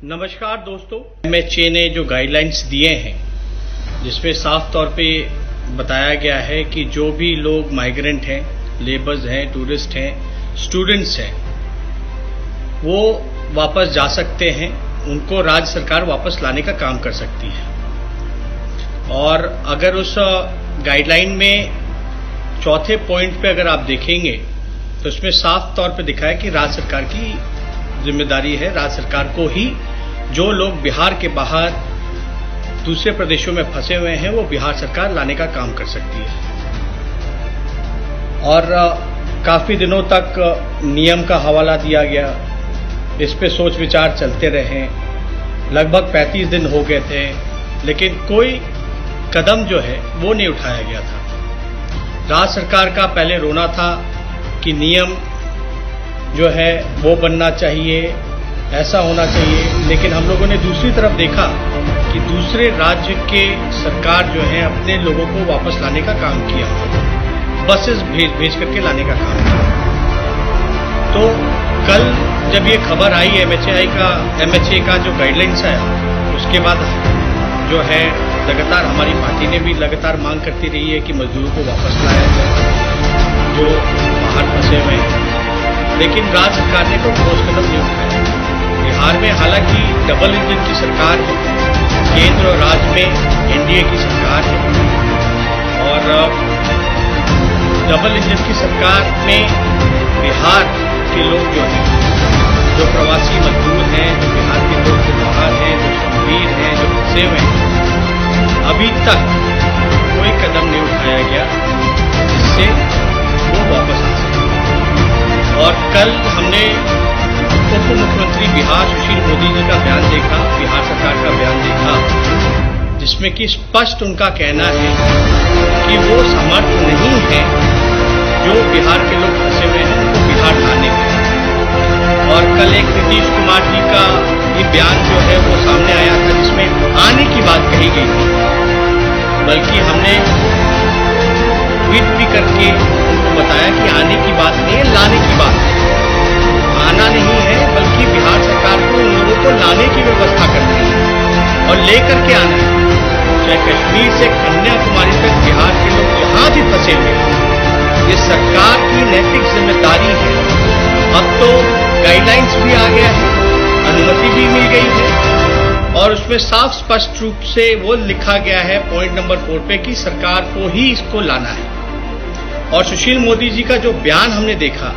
नमस्कार दोस्तों, एमएचए ने जो गाइडलाइंस दिए हैं जिसमें साफ तौर पे बताया गया है कि जो भी लोग माइग्रेंट हैं, लेबर्स हैं, टूरिस्ट हैं, स्टूडेंट्स हैं, वो वापस जा सकते हैं, उनको राज्य सरकार वापस लाने का काम कर सकती है। और अगर उस गाइडलाइन में चौथे पॉइंट पे अगर आप देखेंगे तो इसमें साफ तौर पे दिखा है कि राज्य सरकार की जिम्मेदारी है, राज्य सरकार को ही जो लोग बिहार के बाहर दूसरे प्रदेशों में फंसे हुए हैं वो बिहार सरकार लाने का काम कर सकती है। और काफी दिनों तक नियम का हवाला दिया गया, इस पे सोच विचार चलते रहे, लगभग 35 दिन हो गए थे, लेकिन कोई कदम जो है वो नहीं उठाया गया था। राज्य सरकार का पहले रोना था कि नियम जो है वो बनना चाहिए, ऐसा होना चाहिए, लेकिन हम लोगों ने दूसरी तरफ देखा कि दूसरे राज्य के सरकार जो है अपने लोगों को वापस लाने का काम किया, बसेस भेज करके लाने का काम किया। तो कल जब ये खबर आई एमएचए का जो गाइडलाइंस आया, उसके बाद जो है लगातार हमारी पार्टी ने भी लगातार मांग करती रही है कि मजदूरों को वापस लाया जाए जो बाहर फंसे हुए हैं, लेकिन राज्य सरकार ने कोई ठोस कदम नहीं उठाया। बिहार में हालांकि डबल इंजन की सरकार है, केंद्र और राज्य में एनडीए की सरकार है, और डबल इंजन की सरकार में बिहार के लोग जो हैं, जो प्रवासी मजदूर हैं, जो बिहार के लोग जो बाहर हैं, जो शहीद हैं, जो फंसे हुए हैं, अभी तक कोई कदम नहीं उठाया गया जिससे वो वापस आ सके। और कल हमने उप मुख्यमंत्री बिहार सुशील मोदी जी का बयान देखा, बिहार सरकार का बयान देखा, जिसमें कि स्पष्ट उनका कहना है कि वो समर्थ नहीं है जो बिहार के लोग फंसे हुए हैं उनको बिहार लाने में। और कल एक नीतीश कुमार जी का भी बयान जो है वो सामने आया था, जिसमें आने की बात कही गई थी, बल्कि हमने ट्वीट भी करके उनको बताया कि आने की बात नहीं है, लाने की बात है। आना नहीं है, बल्कि बिहार सरकार को उन लोगों को लाने की व्यवस्था करनी है और लेकर के आना है। चाहे कश्मीर से कन्याकुमारी तक बिहार के लोग जहां भी फंसे हुए हैं, ये सरकार की नैतिक जिम्मेदारी है। अब तो गाइडलाइंस भी आ गया है, अनुमति भी मिल गई है, और उसमें साफ स्पष्ट रूप से वो लिखा गया है पॉइंट नंबर 4 पे कि सरकार को ही इसको लाना है। और सुशील मोदी जी का जो बयान हमने देखा,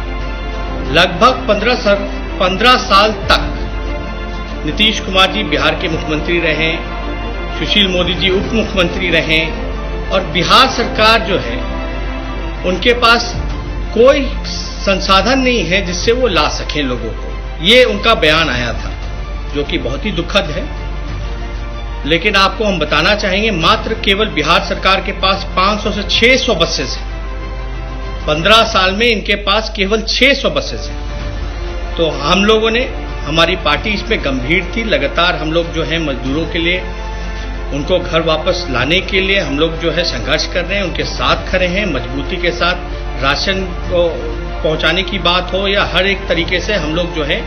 लगभग 15 साल तक नीतीश कुमार जी बिहार के मुख्यमंत्री रहे, सुशील मोदी जी उप मुख्यमंत्री रहे, और बिहार सरकार जो है उनके पास कोई संसाधन नहीं है जिससे वो ला सकें लोगों को। ये उनका बयान आया था, जो कि बहुत ही दुखद है। लेकिन आपको हम बताना चाहेंगे, मात्र केवल बिहार सरकार के पास 500 से 600 बसेस हैं। 15 साल में इनके पास केवल 600 बसेस हैं। तो हम लोगों ने, हमारी पार्टी इसमें गंभीर थी, लगातार हम लोग जो है मजदूरों के लिए, उनको घर वापस लाने के लिए हम लोग जो है संघर्ष कर रहे हैं, उनके साथ खड़े हैं मजबूती के साथ। राशन को पहुंचाने की बात हो या हर एक तरीके से हम लोग जो है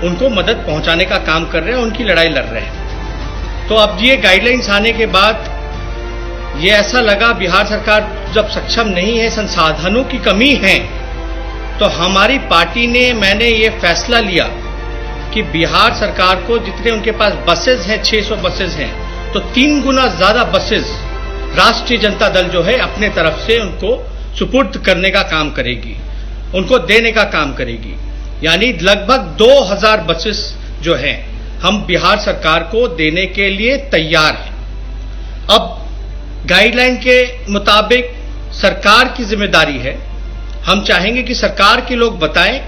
उनको मदद पहुंचाने का काम कर रहे हैं, उनकी लड़ाई लड़ रहे हैं। तो अब ये गाइडलाइंस आने के बाद ये ऐसा लगा, बिहार सरकार जब सक्षम नहीं है, संसाधनों की कमी है, तो हमारी पार्टी ने, मैंने ये फैसला लिया कि बिहार सरकार को जितने उनके पास बसेस हैं, 600 बसेस हैं, तो 3 गुना ज्यादा बसेस राष्ट्रीय जनता दल जो है अपने तरफ से उनको सुपुर्द करने का काम करेगी, उनको देने का काम करेगी। यानी लगभग 2000 बसेस जो हैं हम बिहार सरकार को देने के लिए तैयार हैं। अब गाइडलाइन के मुताबिक सरकार की जिम्मेदारी है, हम चाहेंगे कि सरकार के लोग बताएं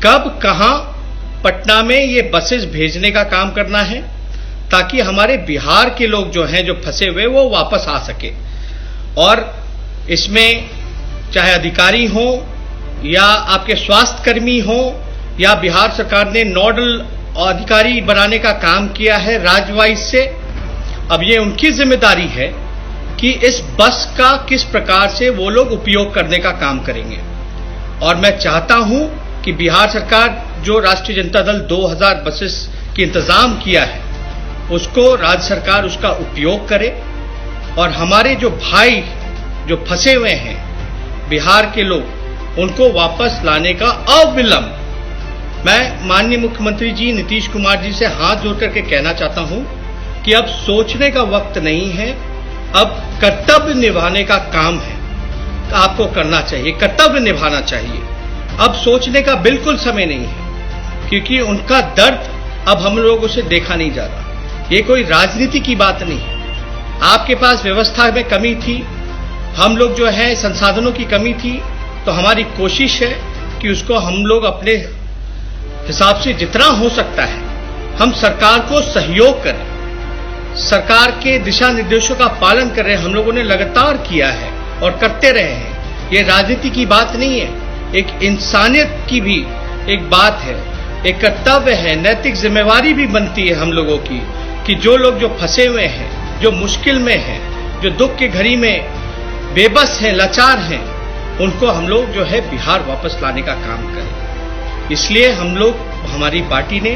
कब, कहां पटना में ये बसेस भेजने का काम करना है, ताकि हमारे बिहार के लोग जो हैं, जो फंसे हुए, वो वापस आ सके। और इसमें चाहे अधिकारी हो या आपके स्वास्थ्य कर्मी हो, या बिहार सरकार ने नोडल अधिकारी बनाने का काम किया है राज्यवाइज से, अब ये उनकी जिम्मेदारी है कि इस बस का किस प्रकार से वो लोग उपयोग करने का काम करेंगे। और मैं चाहता हूं कि बिहार सरकार जो राष्ट्रीय जनता दल 2000 बसेस की इंतजाम किया है उसको राज्य सरकार उसका उपयोग करे और हमारे जो भाई जो फंसे हुए हैं बिहार के लोग उनको वापस लाने का अविलंब मैं माननीय मुख्यमंत्री जी नीतीश कुमार जी से हाथ जोड़ करके कहना चाहता हूं कि अब सोचने का वक्त नहीं है, अब कर्तव्य निभाने का काम है। आपको करना चाहिए, कर्तव्य निभाना चाहिए। अब सोचने का बिल्कुल समय नहीं है क्योंकि उनका दर्द अब हम लोगों से देखा नहीं जा रहा। ये कोई राजनीति की बात नहीं है। आपके पास व्यवस्था में कमी थी, हम लोग जो है संसाधनों की कमी थी, तो हमारी कोशिश है कि उसको हम लोग अपने हिसाब से जितना हो सकता है हम सरकार को सहयोग करें, सरकार के दिशा निर्देशों का पालन कर रहे हैं। हम लोगों ने लगातार किया है और करते रहे हैं। ये राजनीति की बात नहीं है, एक इंसानियत की भी एक बात है, एक कर्तव्य है, नैतिक जिम्मेवारी भी बनती है हम लोगों की कि जो लोग जो फंसे हुए हैं, जो मुश्किल में हैं, जो दुख की घड़ी में बेबस हैं, लाचार हैं, उनको हम लोग जो है बिहार वापस लाने का काम करें। इसलिए हम लोग, हमारी पार्टी ने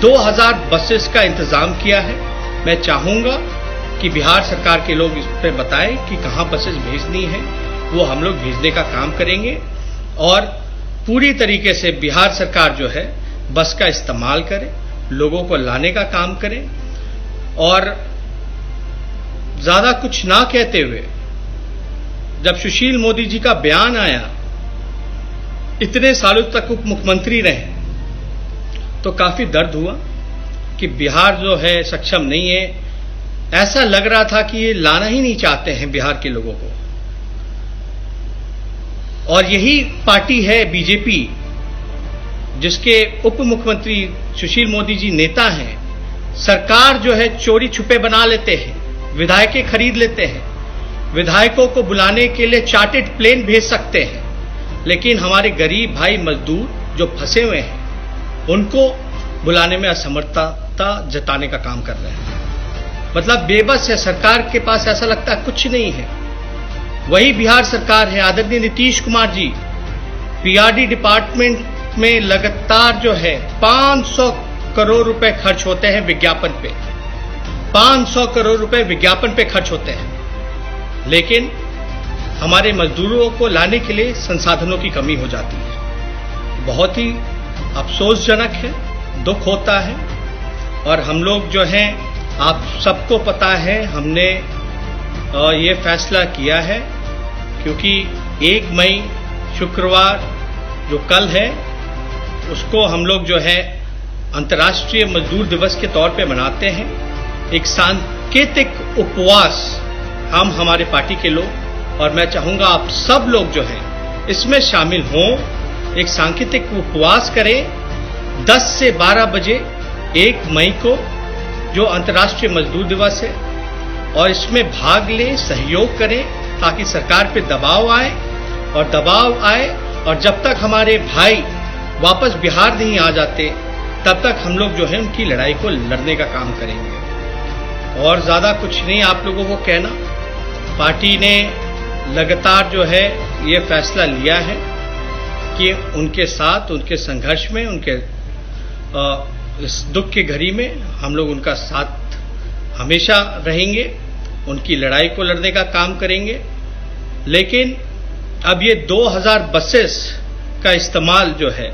2000 बसेस का इंतजाम किया है। मैं चाहूंगा कि बिहार सरकार के लोग इस पर बताएं कि कहां बसेस भेजनी है, वो हम लोग भेजने का काम करेंगे और पूरी तरीके से बिहार सरकार जो है बस का इस्तेमाल करे, लोगों को लाने का काम करे और ज्यादा कुछ ना कहते हुए जब सुशील मोदी जी का बयान आया, इतने सालों तक उप मुख्यमंत्री रहे, तो काफी दर्द हुआ कि बिहार जो है सक्षम नहीं है। ऐसा लग रहा था कि ये लाना ही नहीं चाहते हैं बिहार के लोगों को। और यही पार्टी है बीजेपी जिसके उप मुख्यमंत्री सुशील मोदी जी नेता हैं। सरकार जो है चोरी छुपे बना लेते हैं, विधायकें खरीद लेते हैं, विधायकों को बुलाने के लिए चार्टर्ड प्लेन भेज सकते हैं, लेकिन हमारे गरीब भाई मजदूर जो फंसे हुए हैं उनको बुलाने में असमर्थता जताने का काम कर रहे हैं। मतलब बेबस है सरकार के पास, ऐसा लगता है कुछ नहीं है। वही बिहार सरकार है, आदरणीय नीतीश कुमार जी पीआरडी डिपार्टमेंट में लगातार जो है 500 करोड़ रुपए खर्च होते हैं विज्ञापन पे, 500 करोड़ रुपए विज्ञापन पे खर्च होते हैं, लेकिन हमारे मजदूरों को लाने के लिए संसाधनों की कमी हो जाती है। बहुत ही अफसोसजनक है, दुख होता है। और हम लोग जो हैं, आप सबको पता है, हमने ये फैसला किया है क्योंकि 1 मई शुक्रवार जो कल है उसको हम लोग जो है अंतर्राष्ट्रीय मजदूर दिवस के तौर पे मनाते हैं। एक सांकेतिक उपवास हम, हमारे पार्टी के लोग, और मैं चाहूंगा आप सब लोग जो हैं इसमें शामिल हों। एक सांकेतिक उपवास करें 10 से 12 बजे 1 मई को, जो अंतर्राष्ट्रीय मजदूर दिवस है, और इसमें भाग लें, सहयोग करें ताकि सरकार पे दबाव आए और जब तक हमारे भाई वापस बिहार नहीं आ जाते तब तक हम लोग जो है उनकी लड़ाई को लड़ने का काम करेंगे। और ज्यादा कुछ नहीं आप लोगों को कहना। पार्टी ने लगातार जो है ये फैसला लिया है कि उनके साथ, उनके संघर्ष में, उनके इस दुख की घड़ी में हम लोग उनका साथ हमेशा रहेंगे, उनकी लड़ाई को लड़ने का काम करेंगे। लेकिन अब ये 2000 बसेस का इस्तेमाल जो है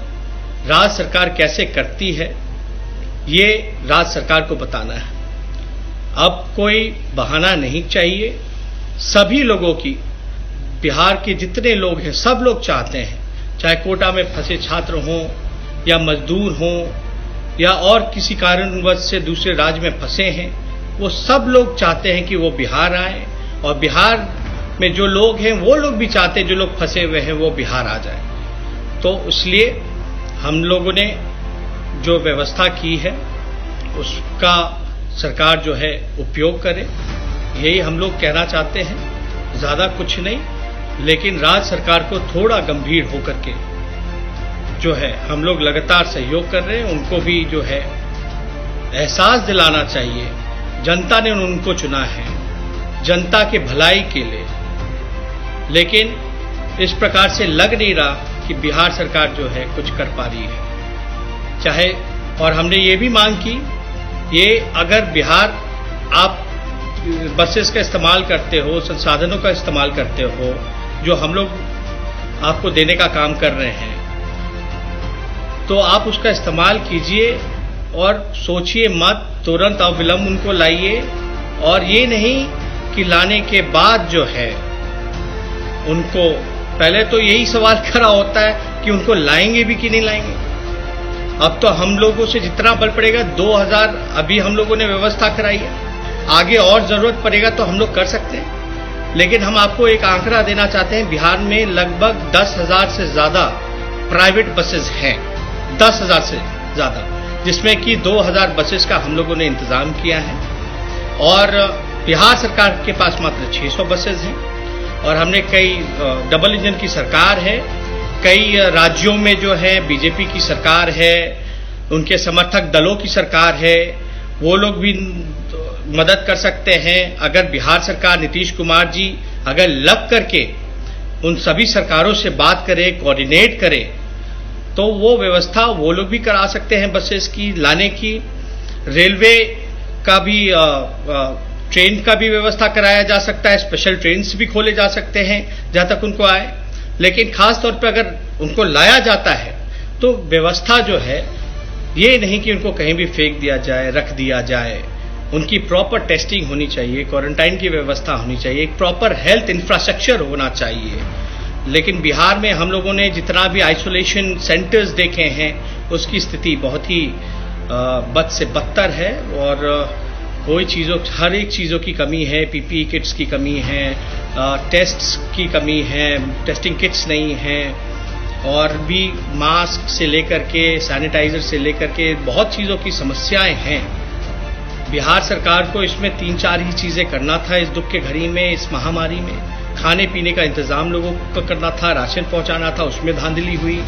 राज्य सरकार कैसे करती है, ये राज्य सरकार को बताना है। अब कोई बहाना नहीं चाहिए। सभी लोगों की, बिहार के जितने लोग हैं सब लोग चाहते हैं, चाहे कोटा में फंसे छात्र हों या मजदूर हों या और किसी कारणवश से दूसरे राज्य में फंसे हैं, वो सब लोग चाहते हैं कि वो बिहार आए। और बिहार में जो लोग हैं वो लोग भी चाहते हैं, जो लोग फंसे हुए हैं वो बिहार आ जाए। तो इसलिए हम लोगों ने जो व्यवस्था की है उसका सरकार जो है उपयोग करे, यही हम लोग कहना चाहते हैं। ज्यादा कुछ नहीं, लेकिन राज्य सरकार को थोड़ा गंभीर होकर के जो है हम लोग लगातार सहयोग कर रहे हैं। उनको भी जो है एहसास दिलाना चाहिए, जनता ने उनको चुना है जनता के भलाई के लिए। लेकिन इस प्रकार से लग नहीं रहा कि बिहार सरकार जो है कुछ कर पा रही है। चाहे और हमने ये भी मांग की, ये अगर बिहार आप बसेस का इस्तेमाल करते हो, संसाधनों का इस्तेमाल करते हो, जो हम लोग आपको देने का काम कर रहे हैं, तो आप उसका इस्तेमाल कीजिए और सोचिए मत, तुरंत अविलंब उनको लाइए। और ये नहीं कि लाने के बाद जो है उनको, पहले तो यही सवाल खड़ा होता है कि उनको लाएंगे भी कि नहीं लाएंगे। अब तो हम लोगों से जितना बल पड़ेगा, 2000 अभी हम लोगों ने व्यवस्था कराई है, आगे और जरूरत पड़ेगा तो हम लोग कर सकते हैं। लेकिन हम आपको एक आंकड़ा देना चाहते हैं, बिहार में लगभग 10,000 से ज्यादा प्राइवेट बसेस हैं, 10,000 से ज्यादा, जिसमें कि 2,000 बसेस का हम लोगों ने इंतजाम किया है और बिहार सरकार के पास मात्र 600 बसेस हैं। और हमने कई डबल इंजन की सरकार है, कई राज्यों में जो है बीजेपी की सरकार है, उनके समर्थक दलों की सरकार है, वो लोग भी मदद कर सकते हैं। अगर बिहार सरकार, नीतीश कुमार जी अगर लग करके उन सभी सरकारों से बात करे, कोऑर्डिनेट करे, तो वो व्यवस्था वो लोग भी करा सकते हैं बसेस की लाने की। रेलवे का भी ट्रेन का भी व्यवस्था कराया जा सकता है, स्पेशल ट्रेन्स भी खोले जा सकते हैं जहां तक उनको आए। लेकिन खास तौर पे अगर उनको लाया जाता है तो व्यवस्था जो है, ये नहीं कि उनको कहीं भी फेंक दिया जाए, रख दिया जाए। उनकी प्रॉपर टेस्टिंग होनी चाहिए, क्वारंटाइन की व्यवस्था होनी चाहिए, एक प्रॉपर हेल्थ इंफ्रास्ट्रक्चर होना चाहिए। लेकिन बिहार में हम लोगों ने जितना भी आइसोलेशन सेंटर्स देखे हैं, उसकी स्थिति बहुत ही बद से बदतर है और हर एक चीज़ों की कमी है। पीपीई किट्स की कमी है, टेस्ट्स की कमी है, टेस्टिंग किट्स नहीं है, और भी मास्क से लेकर के सैनिटाइजर से लेकर के बहुत चीज़ों की समस्याएं हैं। बिहार सरकार को इसमें 3-4 ही चीज़ें करना था इस दुख के घड़ी में, इस महामारी में। खाने पीने का इंतजाम लोगों को करना था, राशन पहुंचाना था, उसमें धांधली हुई।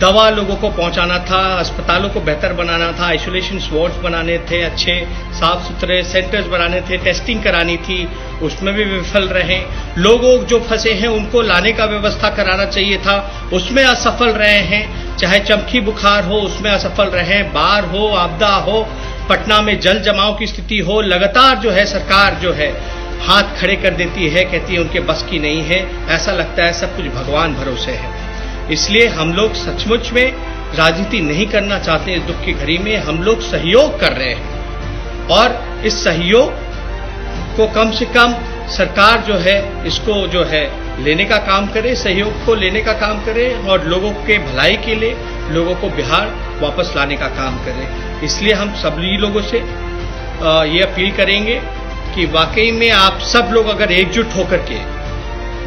दवा लोगों को पहुंचाना था, अस्पतालों को बेहतर बनाना था, आइसोलेशन वार्ड्स बनाने थे, अच्छे साफ सुथरे सेंटर्स बनाने थे, टेस्टिंग करानी थी, उसमें भी विफल रहे। लोगों जो फंसे हैं उनको लाने का व्यवस्था कराना चाहिए था, उसमें असफल रहे हैं। चाहे चमकी बुखार हो, उसमें असफल रहे, बाढ़ हो, आपदा हो, पटना में जल जमाव की स्थिति हो, लगातार जो है सरकार जो है हाथ खड़े कर देती है, कहती है उनके बस की नहीं है। ऐसा लगता है सब कुछ भगवान भरोसे है। इसलिए हम लोग सचमुच में राजनीति नहीं करना चाहते इस दुख की घड़ी में, हम लोग सहयोग कर रहे हैं। और इस सहयोग को कम से कम सरकार जो है इसको जो है लेने का काम करे, सहयोग को लेने का काम करे और लोगों के भलाई के लिए लोगों को बिहार वापस लाने का काम करे। इसलिए हम सभी लोगों से ये अपील करेंगे कि वाकई में आप सब लोग अगर एकजुट होकर के,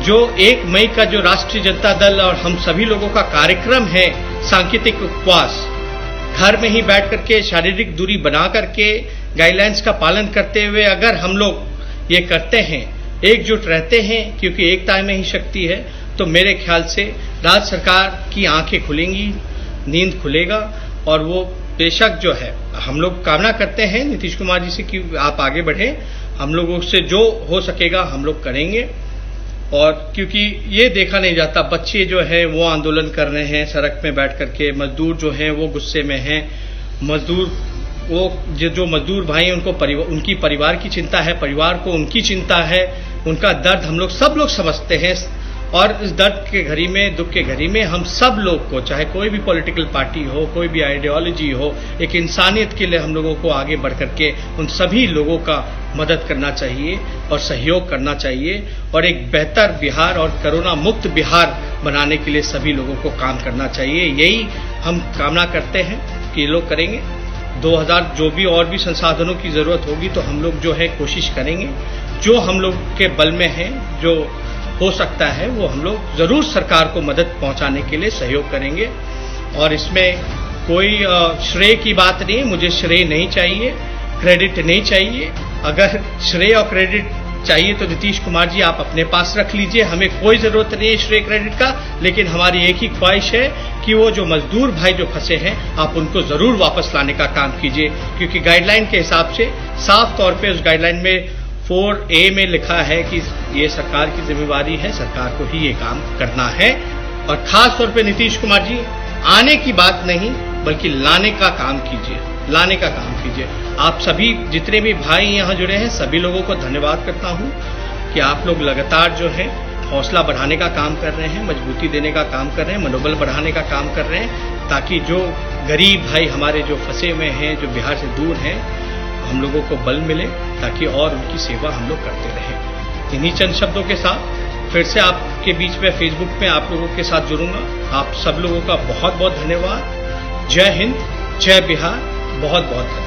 जो 1 मई का जो राष्ट्रीय जनता दल और हम सभी लोगों का कार्यक्रम है सांकेतिक उपवास, घर में ही बैठ करके शारीरिक दूरी बना करके गाइडलाइंस का पालन करते हुए अगर हम लोग ये करते हैं, एकजुट रहते हैं, क्योंकि एकता में ही शक्ति है, तो मेरे ख्याल से राज्य सरकार की आंखें खुलेंगी, नींद खुलेगा। और वो बेशक जो है हम लोग कामना करते हैं नीतीश कुमार जी से कि आप आगे बढ़ें, हम लोगों से जो हो सकेगा हम लोग करेंगे। और क्योंकि ये देखा नहीं जाता, बच्चे जो है वो आंदोलन कर रहे हैं सड़क में बैठ करके, मजदूर जो हैं वो गुस्से में हैं, मजदूर वो जो मजदूर भाई उनको उनकी परिवार की चिंता है, परिवार को उनकी चिंता है, उनका दर्द हम लोग सब लोग समझते हैं। और इस दर्द के घड़ी में, दुख के घड़ी में हम सब लोग को, चाहे कोई भी पॉलिटिकल पार्टी हो, कोई भी आइडियोलॉजी हो, एक इंसानियत के लिए हम लोगों को आगे बढ़ करके उन सभी लोगों का मदद करना चाहिए और सहयोग करना चाहिए और एक बेहतर बिहार और कोरोना मुक्त बिहार बनाने के लिए सभी लोगों को काम करना चाहिए। यही हम कामना करते हैं कि ये लोग करेंगे। 2000 जो भी और भी संसाधनों की जरूरत होगी तो हम लोग जो है कोशिश करेंगे, जो हम लोग के बल में है, जो हो सकता है वो हम लोग जरूर सरकार को मदद पहुंचाने के लिए सहयोग करेंगे। और इसमें कोई श्रेय की बात नहीं है, मुझे श्रेय नहीं चाहिए, क्रेडिट नहीं चाहिए। अगर श्रेय और क्रेडिट चाहिए तो नीतीश कुमार जी आप अपने पास रख लीजिए, हमें कोई जरूरत नहीं है श्रेय क्रेडिट का। लेकिन हमारी एक ही ख्वाहिश है कि वो जो मजदूर भाई जो फंसे हैं आप उनको जरूर वापस लाने का काम कीजिए, क्योंकि गाइडलाइन के हिसाब से साफ तौर पे उस गाइडलाइन में 4A में लिखा है कि ये सरकार की जिम्मेवारी है, सरकार को ही ये काम करना है। और खास तौर पे नीतीश कुमार जी, आने की बात नहीं, बल्कि लाने का काम कीजिए, लाने का काम कीजिए। आप सभी जितने भी भाई यहाँ जुड़े हैं सभी लोगों को धन्यवाद करता हूँ कि आप लोग लगातार जो है हौसला बढ़ाने का काम कर रहे हैं, मजबूती देने का काम कर रहे हैं, मनोबल बढ़ाने का काम कर रहे हैं, ताकि जो गरीब भाई हमारे जो फंसे हुए हैं, जो बिहार से दूर हैं, हम लोगों को बल मिले ताकि और उनकी सेवा हम लोग करते रहें। इन्हीं चंद शब्दों के साथ फिर से आपके बीच में फेसबुक में आप लोगों के साथ जुड़ूंगा। आप सब लोगों का बहुत बहुत धन्यवाद। जय हिंद, जय बिहार, बहुत बहुत धन्यवाद।